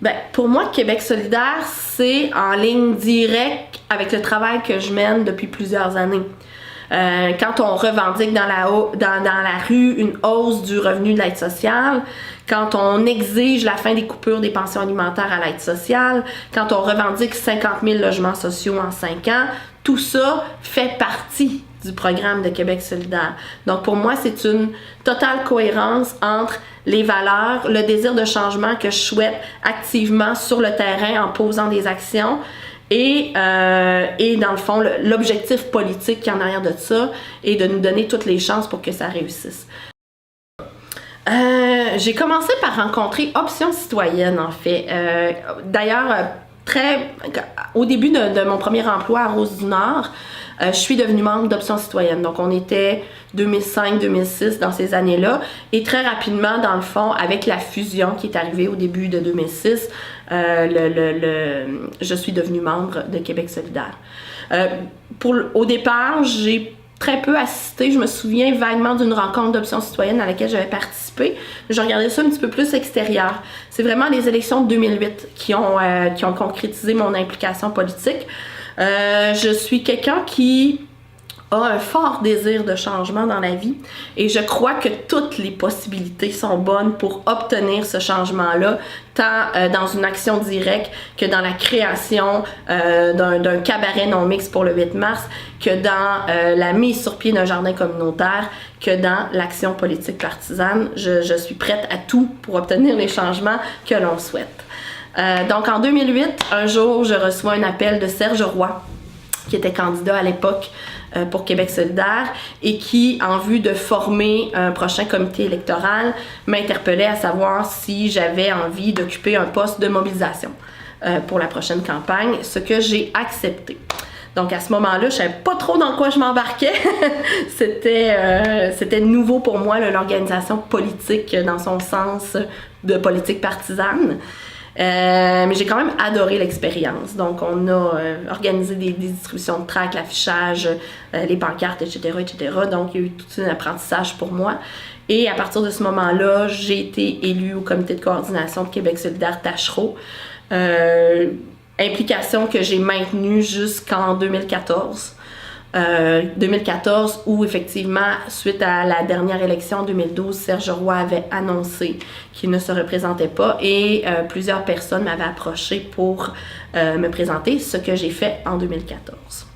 Ben, pour moi, Québec solidaire, c'est en ligne directe avec le travail que je mène depuis plusieurs années. Quand on revendique dans la rue une hausse du revenu de l'aide sociale, quand on exige la fin des coupures des pensions alimentaires à l'aide sociale, quand on revendique 50 000 logements sociaux en 5 ans, tout ça fait partie du programme de Québec solidaire. Donc pour moi, c'est une totale cohérence entre les valeurs, le désir de changement que je souhaite activement sur le terrain en posant des actions et dans le fond, l'objectif politique qui est en arrière de ça est de nous donner toutes les chances pour que ça réussisse. J'ai commencé par rencontrer Option citoyenne, en fait. D'ailleurs, au début de mon premier emploi à Rose-du-Nord, je suis devenue membre d'Option citoyenne. Donc, on était 2005-2006 dans ces années-là. Et très rapidement, dans le fond, avec la fusion qui est arrivée au début de 2006, je suis devenue membre de Québec solidaire. Au départ, j'ai très peu assisté. Je me souviens vaguement d'une rencontre d'Option citoyenne à laquelle j'avais participé. Je regardais ça un petit peu plus extérieur. C'est vraiment les élections de 2008 qui ont concrétisé mon implication politique. Je suis quelqu'un qui a un fort désir de changement dans la vie et je crois que toutes les possibilités sont bonnes pour obtenir ce changement-là, tant dans une action directe que dans la création d'un cabaret non mixte pour le 8 mars, que dans la mise sur pied d'un jardin communautaire, que dans l'action politique partisane. Je suis prête à tout pour obtenir les changements que l'on souhaite. Donc en 2008, un jour, je reçois un appel de Serge Roy, qui était candidat à l'époque pour Québec solidaire et qui, en vue de former un prochain comité électoral, m'interpellait à savoir si j'avais envie d'occuper un poste de mobilisation pour la prochaine campagne, ce que j'ai accepté. Donc à ce moment-là, je savais pas trop dans quoi je m'embarquais. C'était nouveau pour moi, l'organisation politique dans son sens de politique partisane. Mais j'ai quand même adoré l'expérience. Donc, on a organisé des distributions de tracts, l'affichage, les pancartes, etc., etc. Donc, il y a eu tout un apprentissage pour moi. Et à partir de ce moment-là, j'ai été élue au comité de coordination de Québec solidaire Tachereau. Implication que j'ai maintenue jusqu'en 2014. 2014 où effectivement, suite à la dernière élection en 2012, Serge Roy avait annoncé qu'il ne se représentait pas et plusieurs personnes m'avaient approché pour me présenter, ce que j'ai fait en 2014.